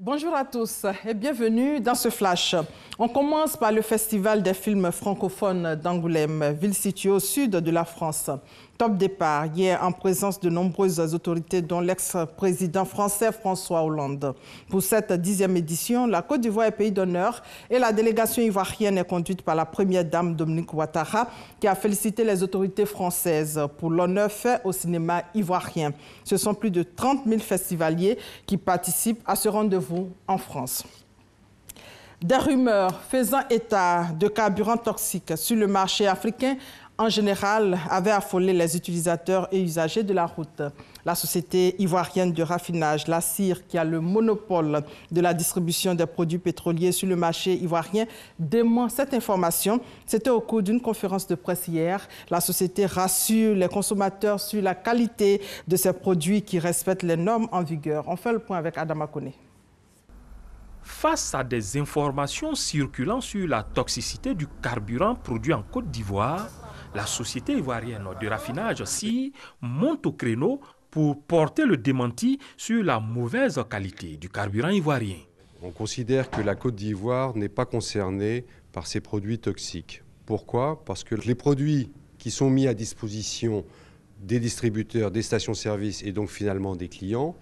Bonjour à tous et bienvenue dans ce flash. On commence par le Festival des films francophones d'Angoulême, ville située au sud de la France. Top départ hier en présence de nombreuses autorités dont l'ex-président français François Hollande. Pour cette 10e édition, la Côte d'Ivoire est pays d'honneur et la délégation ivoirienne est conduite par la première dame Dominique Ouattara qui a félicité les autorités françaises pour l'honneur fait au cinéma ivoirien. Ce sont plus de 30 000 festivaliers qui participent à ce rendez-vous en France. Des rumeurs faisant état de carburants toxiques sur le marché africain en général avaient affolé les utilisateurs et usagers de la route. La société ivoirienne de raffinage, la CIR, qui a le monopole de la distribution des produits pétroliers sur le marché ivoirien, dément cette information. C'était au cours d'une conférence de presse hier. La société rassure les consommateurs sur la qualité de ces produits qui respectent les normes en vigueur. On fait le point avec Adama Kone. Face à des informations circulant sur la toxicité du carburant produit en Côte d'Ivoire, la société ivoirienne de raffinage CIR monte au créneau pour porter le démenti sur la mauvaise qualité du carburant ivoirien. On considère que la Côte d'Ivoire n'est pas concernée par ces produits toxiques. Pourquoi? Parce que les produits qui sont mis à disposition des distributeurs, des stations-service et donc finalement des clients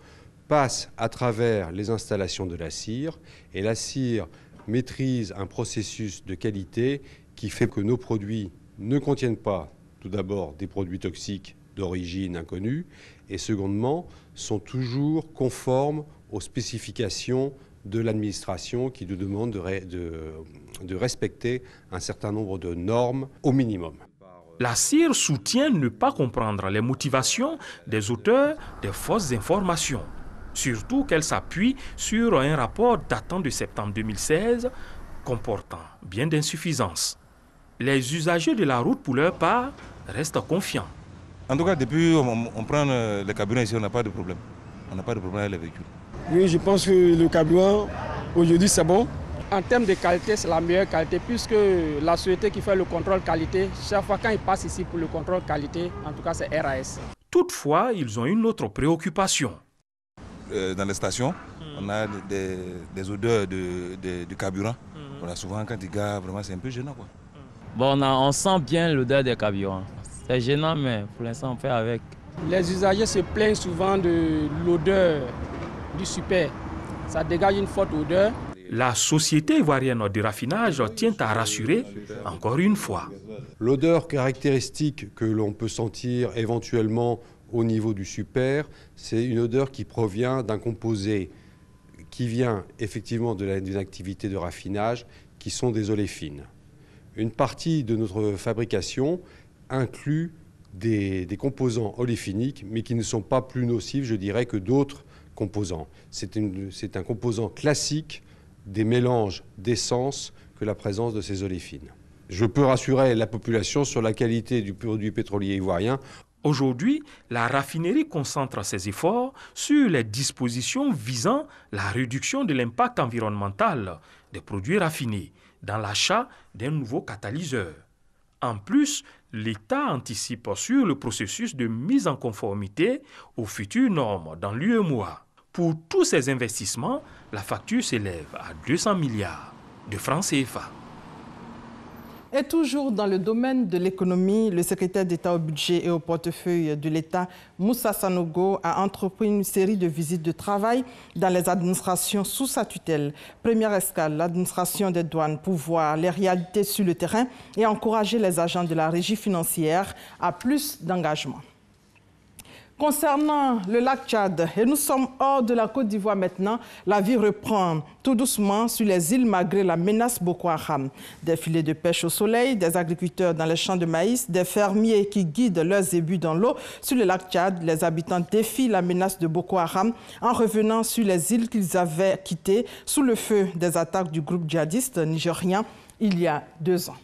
passent à travers les installations de la CIR et la CIR maîtrise un processus de qualité qui fait que nos produits ne contiennent pas tout d'abord des produits toxiques d'origine inconnue et secondement sont toujours conformes aux spécifications de l'administration qui nous demande de respecter un certain nombre de normes au minimum. La CIR soutient ne pas comprendre les motivations des auteurs des fausses informations. Surtout qu'elle s'appuie sur un rapport datant de septembre 2016 comportant bien d'insuffisances. Les usagers de la route, pour leur part, restent confiants. En tout cas, depuis on prend le carburant ici, on n'a pas de problème. On n'a pas de problème avec les véhicules. Oui, je pense que le carburant, aujourd'hui, c'est bon. En termes de qualité, c'est la meilleure qualité puisque la société qui fait le contrôle qualité, chaque fois quand ils passent ici pour le contrôle qualité, en tout cas, c'est RAS. Toutefois, ils ont une autre préoccupation. Dans les stations, on a des odeurs de carburant. Voilà, souvent, quand ils garent, vraiment, c'est un peu gênant, quoi. Bon, on sent bien l'odeur des carburants. C'est gênant, mais pour l'instant, on fait avec. Les usagers se plaignent souvent de l'odeur du super. Ça dégage une forte odeur. La société ivoirienne de raffinage tient à rassurer encore une fois. L'odeur caractéristique que l'on peut sentir éventuellement au niveau du super, c'est une odeur qui provient d'un composé qui vient effectivement d'une activité de raffinage, qui sont des oléfines. Une partie de notre fabrication inclut des composants oléfiniques, mais qui ne sont pas plus nocifs, je dirais, que d'autres composants. C'est un composant classique des mélanges d'essence que la présence de ces oléfines. Je peux rassurer la population sur la qualité du produit pétrolier ivoirien. Aujourd'hui, la raffinerie concentre ses efforts sur les dispositions visant la réduction de l'impact environnemental des produits raffinés dans l'achat d'un nouveau catalyseur. En plus, l'État anticipe sur le processus de mise en conformité aux futures normes dans l'UEMOA. Pour tous ces investissements, la facture s'élève à 200 milliards de francs CFA. Et toujours dans le domaine de l'économie, le secrétaire d'État au budget et au portefeuille de l'État, Moussa Sanogo, a entrepris une série de visites de travail dans les administrations sous sa tutelle. Première escale, l'administration des douanes pour voir les réalités sur le terrain et encourager les agents de la régie financière à plus d'engagement. Concernant le lac Tchad, et nous sommes hors de la Côte d'Ivoire maintenant, la vie reprend tout doucement sur les îles malgré la menace Boko Haram. Des filets de pêche au soleil, des agriculteurs dans les champs de maïs, des fermiers qui guident leurs ébus dans l'eau. Sur le lac Tchad, les habitants défient la menace de Boko Haram en revenant sur les îles qu'ils avaient quittées sous le feu des attaques du groupe djihadiste nigérien il y a 2 ans.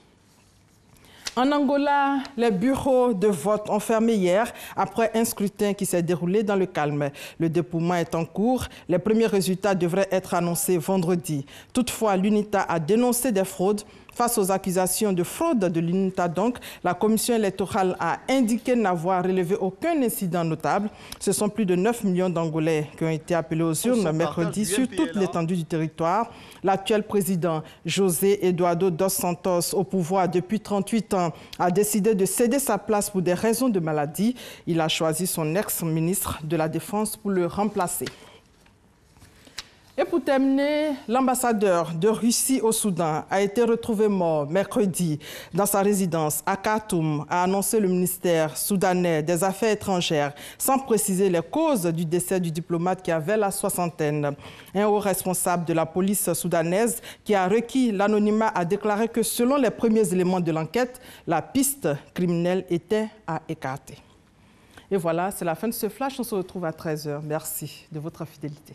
En Angola, les bureaux de vote ont fermé hier après un scrutin qui s'est déroulé dans le calme. Le dépouillement est en cours. Les premiers résultats devraient être annoncés vendredi. Toutefois, l'UNITA a dénoncé des fraudes Face aux accusations de fraude de l'UNITA, donc, la commission électorale a indiqué n'avoir relevé aucun incident notable. Ce sont plus de 9 millions d'Angolais qui ont été appelés aux urnes mercredi sur toute l'étendue du territoire. L'actuel président José Eduardo dos Santos, au pouvoir depuis 38 ans, a décidé de céder sa place pour des raisons de maladie. Il a choisi son ex-ministre de la Défense pour le remplacer. Et pour terminer, l'ambassadeur de Russie au Soudan a été retrouvé mort mercredi dans sa résidence à Khartoum, a annoncé le ministère soudanais des Affaires étrangères, sans préciser les causes du décès du diplomate qui avait la soixantaine. Un haut responsable de la police soudanaise qui a requis l'anonymat a déclaré que selon les premiers éléments de l'enquête, la piste criminelle était à écarter. Et voilà, c'est la fin de ce flash. On se retrouve à 13h. Merci de votre fidélité.